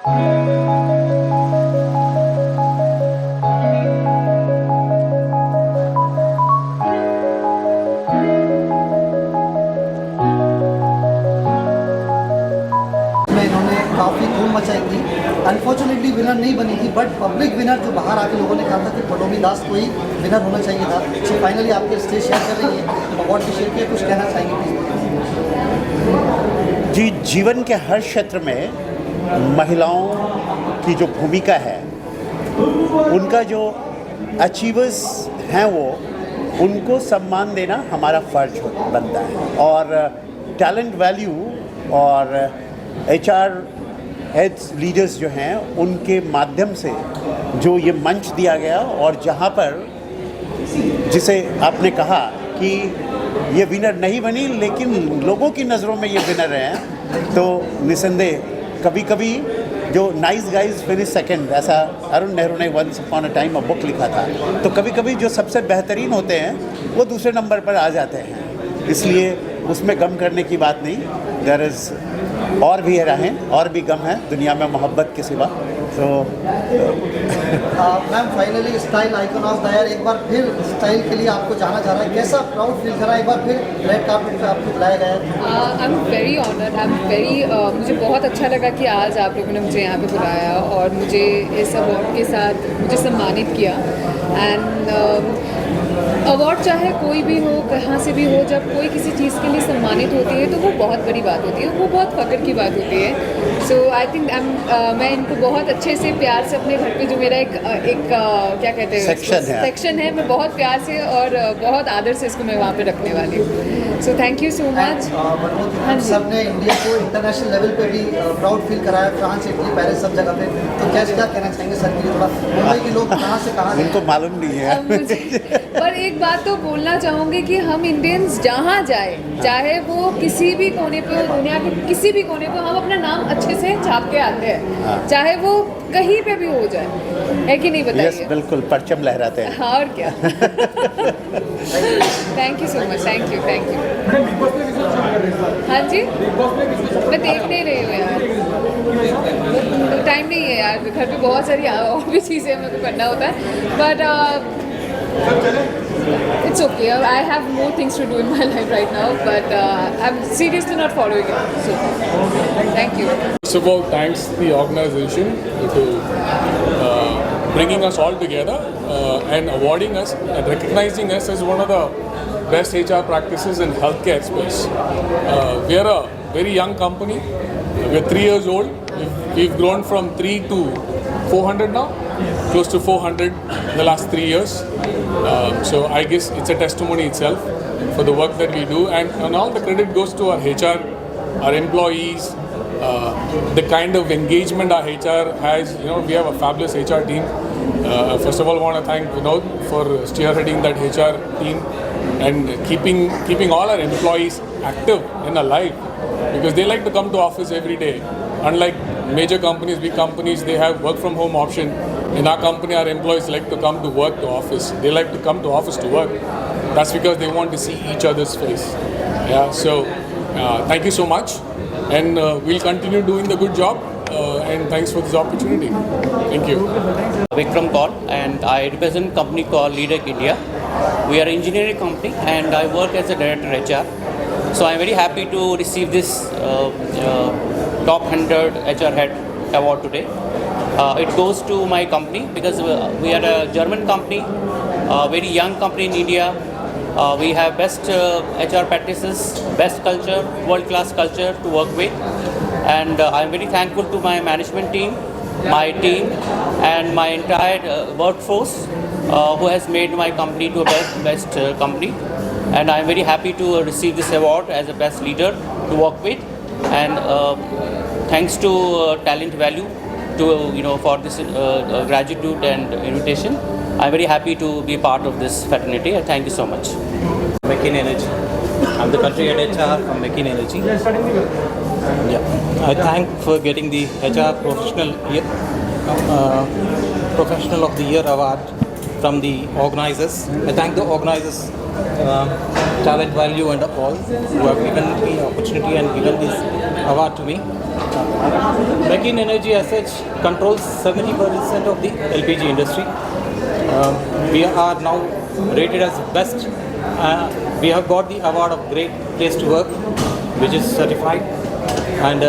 इन्होंने काफ़ी धूम मचाई थी। अनफॉर्चुनेटली विनर नहीं बनी थी, बट पब्लिक विनर जो बाहर आके लोगों ने कहा था कि पटोमी दास को ही विनर होना चाहिए था। सो फाइनली आपके स्टेज शेयर कर रही है, अवार्ड भी शेयर किया, कुछ कहना चाहेंगे प्लीज? जी, जीवन के हर क्षेत्र में महिलाओं की जो भूमिका है, उनका जो अचीवर्स हैं वो उनको सम्मान देना हमारा फ़र्ज बनता है। और टैलेंट वैल्यू और HR हेड्स लीडर्स जो हैं उनके माध्यम से जो ये मंच दिया गया, और जहाँ पर जिसे आपने कहा कि ये विनर नहीं बनी लेकिन लोगों की नज़रों में ये विनर हैं, तो निसंदेह कभी कभी जो नाइस गाइज फिनिश सेकंड, ऐसा अरुण नेहरू ने once upon a time a book लिखा था, तो कभी कभी जो सबसे बेहतरीन होते हैं वो दूसरे नंबर पर आ जाते हैं। इसलिए उसमें गम करने की बात नहीं, देयर इज़ और भी रहें, और भी गम है दुनिया में मोहब्बत के सिवा। तो ma'am finally style icon of the year, एक बार फिर स्टाइल के लिए आपको जाना जा रहा है, कैसा प्राउड फील कर रहा है? एक बार फिर रेड कार्पेट पे आपको बुलाया गया है। I am very honoured, I am very मुझे बहुत अच्छा लगा कि आज आप लोगों ने मुझे यहाँ पे बुलाया और मुझे इस अवार्ड के साथ मुझे सम्मानित किया। एंड अवार्ड चाहे कोई भी हो, कहाँ से भी हो, जब कोई किसी चीज़ के लिए सम्मानित होती है तो वो बहुत बड़ी बात होती है, वो बहुत फ़ख्र की बात होती है। सो आई थिंक मैं इनको बहुत अच्छे से प्यार से अपने घर पे जो मेरा एक क्या कहते हैं सेक्शन है, मैं बहुत प्यार से और बहुत आदर से इसको मैं वहाँ पे रखने वाली हूँ। So thank you so much. Sir ने इंडिया को इंटरनेशनल लेवल पे भी प्राउड फील कराया, फ्रांस, इटली, पेरिस, सब जगह पे। तो क्या कहना चाहेंगे सर के लिए? थोड़ा मुंबई के लोग कहाँ से कहाँ उनको मालूम नहीं है। पर एक बात तो बोलना चाहूँगी कि हम इंडियंस जहाँ जाए, चाहे वो किसी भी कोने पे हो, दुनिया के किसी भी कोने पे, हम अपना नाम अच्छे से छाप के आते हैं, चाहे वो कहीं पे भी हो जाए, है कि नहीं बताइए? यस, बिल्कुल, परचम लहराते हैं। हाँ, और क्या। Thank you so much, thank you. हाँ जी, मैं देख नहीं रही हूँ यार, टाइम नहीं है यार, घर पे बहुत सारी और भी चीज़ें मेरे को करना होता है, but it's okay. I have more things to do in my life right now, but I'm seriously not following it. So, thank you. First of all, thanks the organization to bringing us all together and awarding us and recognizing us as one of the best HR practices in healthcare space. We are a very young company. We're 3 years old. We've grown from 3 to 400 now, close to 400 in the last 3 years. So I guess it's a testimony itself for the work that we do, and all the credit goes to our HR, our employees, the kind of engagement our HR has. You know, we have a fabulous HR team. First of all, I want to thank Vinod for spearheading that HR team and keeping all our employees active and alive, because they like to come to office every day. Unlike major companies, big companies, they have work from home option. In our company, our employees like to come to work to office. They like to come to office to work. That's because they want to see each other's face. Yeah. So thank you so much, and we'll continue doing the good job. And thanks for this opportunity. Thank you. Vikram Kaur, and I represent a company called Leader India. We are an engineering company, and I work as a director HR. So I'm very happy to receive this top 100 HR head award today. It goes to my company because we are a German company, a very young company in India. We have best HR practices, best culture, world-class culture to work with. And I'm very thankful to my management team, my team, and my entire workforce who has made my company to a best company. And I'm very happy to receive this award as a best leader to work with. And thanks to Talent Value for this gratitude and invitation. I'm very happy to be part of this fraternity, and thank you so much. McKinsey Energy. I'm the country head HR from McKinsey Energy. Yeah, I thank for getting the HR Professional of the Year award from the organizers. I thank the organizers Talent Value and all who have given me opportunity and given this award to me. Makin Energy as such controls 70% of the LPG industry. We are now rated as best. We have got the award of Great Place to Work, which is certified, and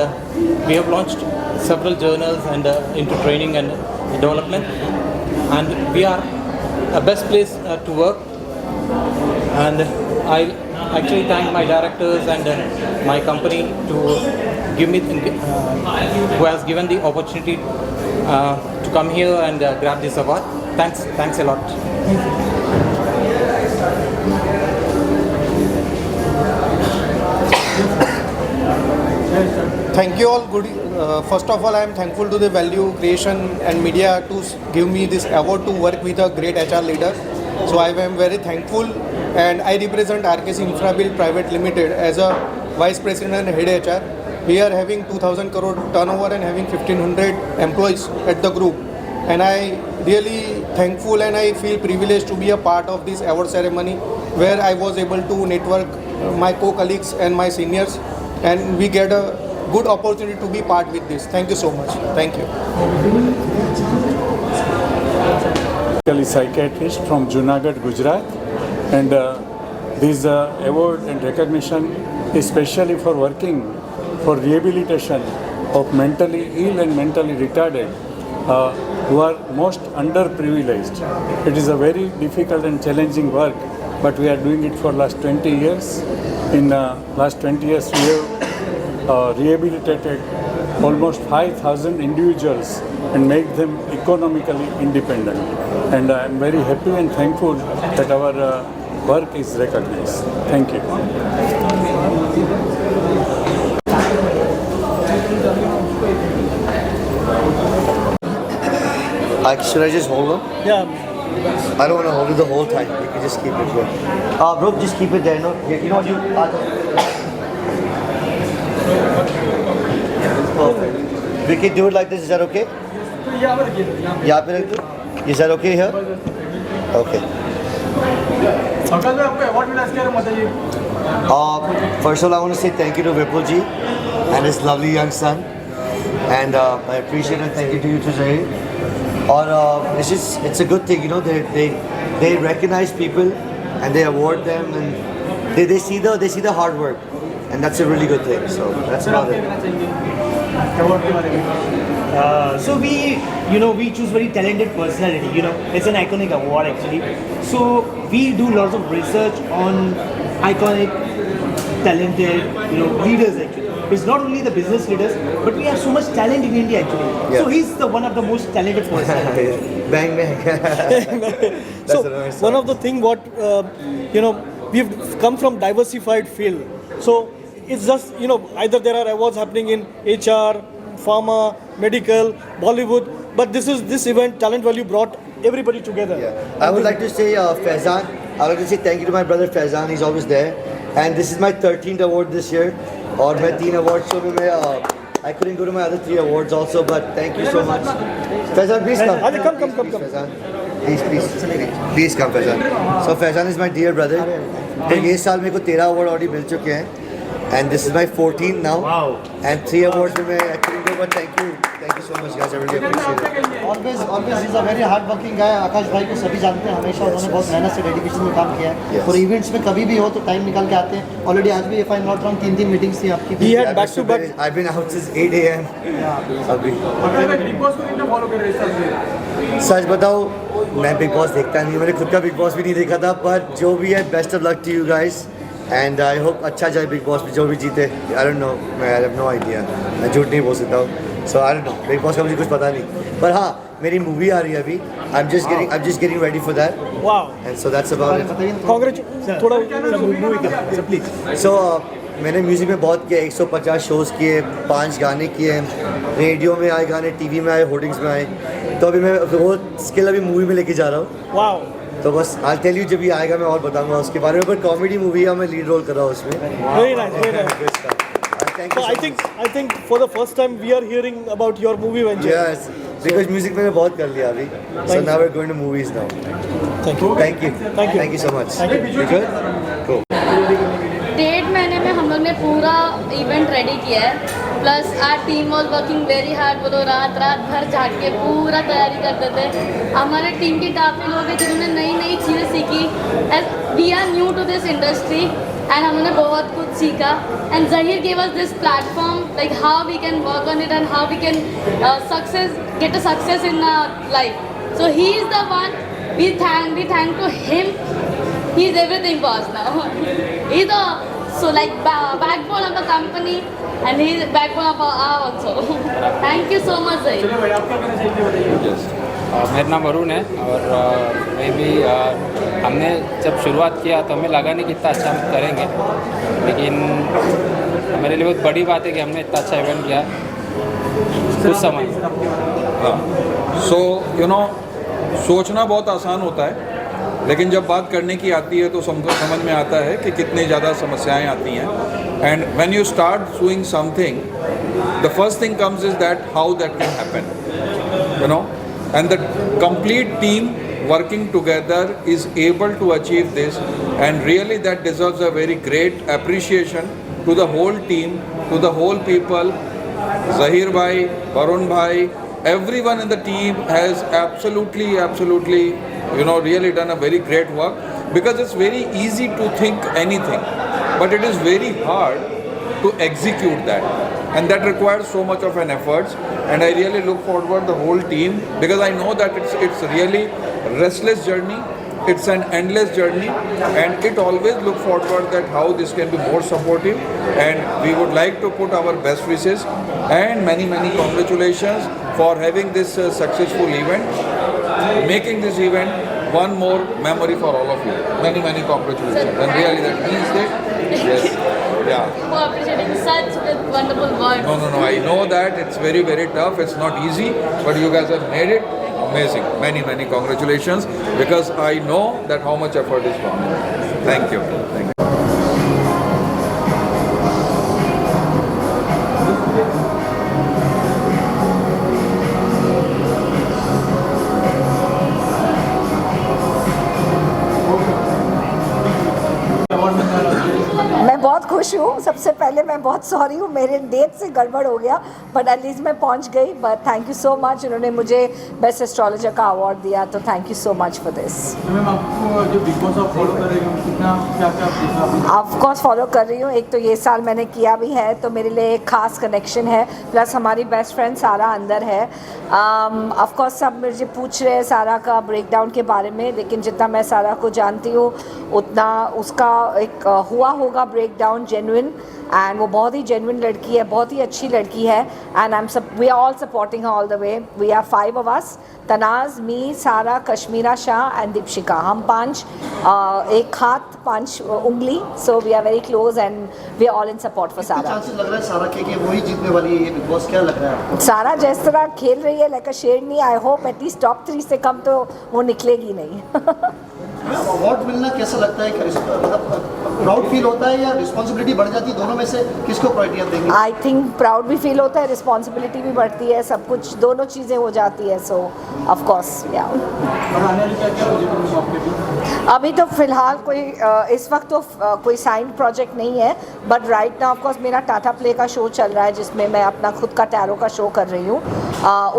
we have launched several journals and into training and development, and we are a best place to work. And I actually thank my directors and my company to give me who has given the opportunity to come here and grab this award. Thanks a lot. Thank you all. First of all, I am thankful to the Value Creation and Media to give me this award to work with a great HR leader. So I am very thankful, and I represent RKC Infrabuild Private Limited as a Vice President and Head HR. We are having 2,000 crore turnover and having 1,500 employees at the group. And I really thankful and I feel privileged to be a part of this award ceremony where I was able to network my co-colleagues and my seniors, and we get a good opportunity to be part with this. Thank you so much. Thank you. Psychiatrist from Junagadh, Gujarat, and this award and recognition is especially for working for rehabilitation of mentally ill and mentally retarded who are most underprivileged. It is a very difficult and challenging work, but we are doing it for last 20 years. In last 20 years, we have rehabilitated almost 5,000 individuals and make them economically independent. And I am very happy and thankful that our work is recognized. Thank you. Should I just hold them? Yeah. I don't want to hold it the whole time. You can just keep it here. Bro, just keep it there. No, you know what you. Perfect. We can do it like this. Is that okay? Yeah. Is that okay here? Okay. First of all, I want to say thank you to Vipulji and his lovely young son, and I appreciate and thank you to you too, Zahir. It's a good thing, you know. They recognize people and they award them, and they see the hard work, and that's a really good thing. So that's about it. So we choose very talented personality. You know, it's an iconic award actually. So we do lots of research on iconic, talented, leaders actually. It's not only the business leaders, but we have so much talent in India actually. Yeah. So he's one of the most talented person. Bang bang. So one of the thing what we've come from diversified field. So it's just either there are awards happening in HR, pharma, medical, Bollywood, but this event Talent Value brought everybody together. Yeah. I would like to say Faizan. I would like to say thank you to my brother Faizan. He's always there, and this is my 13th award this year. और मैं 3 awards so I couldn't go to my other 3 awards also, but thank you so much. Faizan, please come. Come. Faizan. Please come, Faizan. So Faizan is my dear brother. तो ये साल मेरे को 13 award already मिल चुके हैं, and this is my 14th now. Wow. And 3 awards में I couldn't go, but thank you so much guys. I really appreciate it. Always he's a very hard working guy. आकाश भाई को सभी जानते हैं, हमेशा उन्होंने बहुत मेहनत से डेडिकेशन में काम किया है और इवेंट्स में कभी भी हो तो टाइम निकाल के आते हैं. ऑलरेडी आज भी if I'm not wrong 3 meetings थी आपकी. He had back to back. I've been out since 8 a.m. अभी. सच बताओ मैं बिग बॉस देखता नहीं, मैंने खुद का बिग बॉस भी नहीं देखा था, पर जो भी है best of luck to you guys, and I hope अच्छा जाए बिग बॉस में, जो भी जीते. आई डोंट नो, मैं आई हैव नो आइडिया, मैं झूठ नहीं बोल सकता हूँ. So I don't know, Bigg Boss का मुझे कुछ पता नहीं, पर हाँ मेरी मूवी आ रही है अभी. I am just getting ready for that. Wow. And so that's about it. Congratulations. थोड़ा सो मैंने म्यूज़िक में बहुत किया, 150 शोज़ किए, 5 गाने किए, रेडियो में आए गाने, टीवी में आए, होर्डिंग्स में आए. तो अभी मैं वो स्किल अभी मूवी में लेके जा रहा हूँ. Wow. तो बस आई टेल यू जब ये आएगा मैं और बताऊंगा उसके बारे में. पर कॉमेडी मूवी है, मैं लीड रोल कर रहा हूँ उसमें. Very nice. So I think for the first time we are hearing about your movie venture. Yes, because music मैंने बहुत कर लिया अभी. So now we're going to movies now. Thank you. Thank you. Thank you. Thank you so much. Thank you. You good? Cool. 1.5 महीने में हम लोग ने पूरा इवेंट रेडी किया है, plus our team was working very hard. वो लोग रात रात भर जाग के पूरा तैयारी करते थे। हमारे टीम के काफ़ी लोग हैं जिन्होंने नई नई चीज़ें सीखी। We are new to this industry and हमने बहुत कुछ सीखा। And Zaheer gave us this platform like how we can work on it and how we can get a success in life. So he is the one, we thank to him. He is everything for us now. He is the backbone of the company and he is the backbone of our also. Thank you so much, Zahir. मेरा नाम अरुण है और मैं भी हमने जब शुरुआत किया तो हमें लगा नहीं कि इतना अच्छा हम करेंगे, लेकिन मेरे लिए बहुत बड़ी बात है कि हमने इतना अच्छा इवेंट किया कुछ समय। सो यू नो, सोचना बहुत आसान होता है, लेकिन जब बात करने की आती है तो समझ में आता है कि कितनी ज़्यादा समस्याएं आती हैं। And when you start doing something, the first thing comes is that how that can happen, you know, and the complete team working together is able to achieve this, and really that deserves a very great appreciation to the whole team, to the whole people. Zahir bhai, Varun bhai, everyone in the team has absolutely, you know, really done a very great work, because it's very easy to think anything, but it is very hard to execute that, and that requires so much of an effort. And I really look forward the whole team, because I know that it's really restless journey, it's an endless journey, and it always look forward that how this can be more supportive, and we would like to put our best wishes and many congratulations for having this successful event, making this event one more memory for all of you. Many congratulations, and really that means that yes, yeah. You are appreciating such wonderful words. No, I know that it's very tough, it's not easy, but you guys have made it amazing. Many congratulations, because I know that how much effort is gone in. Thank you. मैं बहुत खुश हूँ। सबसे पहले मैं बहुत sorry हूँ, मेरे डेट से गड़बड़ हो गया, बट एटलीस्ट मैं पहुँच गई। But thank you so much, उन्होंने मुझे बेस्ट एस्ट्रोलॉजर का अवार्ड दिया, तो thank you so much for this. Of course follow कर रही हूँ। एक तो ये साल मैंने किया भी है, तो मेरे लिए एक खास कनेक्शन है, प्लस हमारी बेस्ट फ्रेंड सारा अंदर है। ऑफ कोर्स सब मुझे पूछ रहे हैं सारा का ब्रेकडाउन के बारे में, लेकिन जितना मैं सारा को जानती हूँ उतना उसका एक हुआ होगा ब्रेकडाउन जेन्युइन, एंड वो बहुत ही जेन्युइन लड़की है, बहुत ही अच्छी लड़की है। And we are all supporting her all the way. We are 5 of us, Tanaz, me, Sara, Kashmera Shah and Deepshikha. हम 5 एक हाथ 5 उंगली, so we are very close and we are all in support for Sara. Chances लग रहा है सारा के कि वही जीतने वाली है बिग बॉस, क्या लग रहा है आपको? सारा जिस तरह खेल रही है लाइक अ शेरनी, आई होप एटलीस्ट टॉप 3 से कम तो वो निकलेगी नहीं। अवार्ड मिलना कैसा लगता है? मतलब प्राउड फील होता है या रिस्पॉन्सिबिलिटी बढ़ जाती है? दोनों में से किसको प्रायोरिटी आप देंगे? आई थिंक प्राउड भी फील होता है, रिस्पॉन्सिबिलिटी भी बढ़ती है, सब कुछ दोनों चीज़ें हो जाती है। सो ऑफ कोर्स या अभी तो फिलहाल कोई इस वक्त तो कोई साइंड प्रोजेक्ट नहीं है, but right now of course मेरा टाटा प्ले का शो चल रहा है, जिसमें मैं अपना खुद का टैरो का शो कर रही हूँ।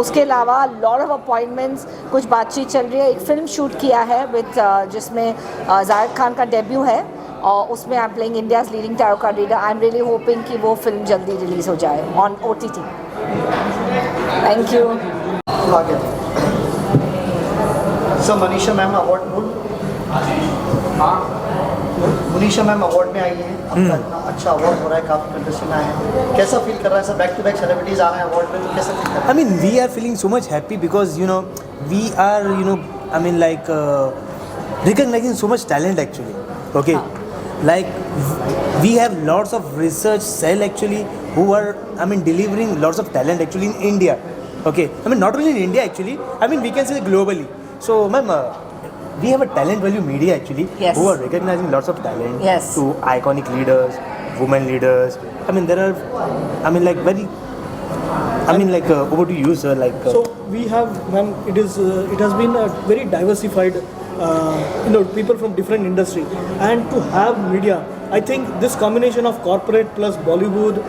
उसके अलावा लॉट ऑफ अपॉइंटमेंट्स, कुछ बातचीत चल रही है। एक फ़िल्म शूट किया है विद जिसमें जाहिद खान का डेब्यू है, और उसमें I am playing India's leading tarot card reader. I am really hoping कि वो फिल्म जल्दी रिलीज़ हो जाए on OTT। Thank you. Sir Manisha ma'am award Manisha ma'am award में आई हैं, आपका इतना अच्छा अवार्ड हो रहा है, काफ़ी कंटेस्टेंट आए हैं, कैसा फील कर रहा है sir? Back to back celebrities आ रहे हैं अवार्ड में, तो कैसा फील कर रहा है? I mean, we are feeling so much happy because we are I mean like recognizing so much talent actually. Okay, like we have lots of research cell actually who are delivering lots of talent actually in India. Okay, I mean not only in India actually. I mean we can say globally. So ma'am, we have a talent value media actually who are recognizing lots of talent to iconic leaders, women leaders. I mean there are like very. over to you, sir. So we have, ma'am, it has been a very diversified people from different industry, and to have media. I think this combination of corporate plus Bollywood,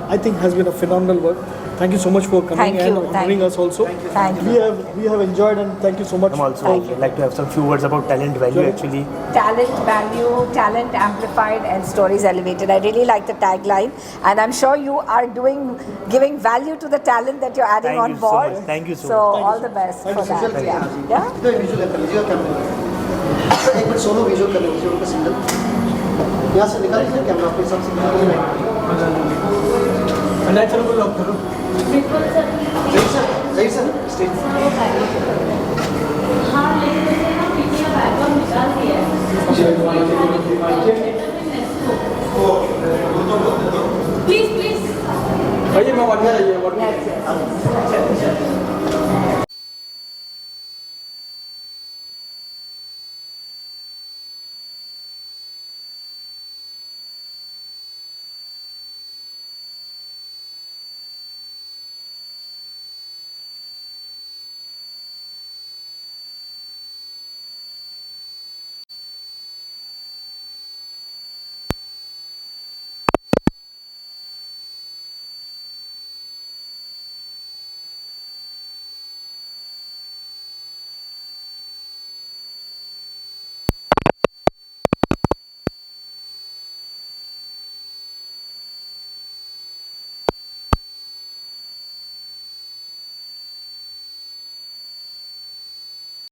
I think has been a phenomenal work. Thank you so much for coming Thank and you, honoring us also. Thank you. We have enjoyed, and thank you so much. I'm also like to have some few words about talent value actually. Talent value, talent amplified, and stories elevated. I really like the tagline, and I'm sure you are giving value to the talent that you're adding Thank on you so board. much. Thank you so So much. all the best for that. Yeah. इधर visual कर लीजिएगा camera sir एक minute solo visual कर लीजिए उनका single यहाँ से निकाल लीजिए कैमरा अपने हिसाब से Natural look करो. सही सर स्टेज प्लीज प्लीज आइए मैं वाटिया आइए वाटिया.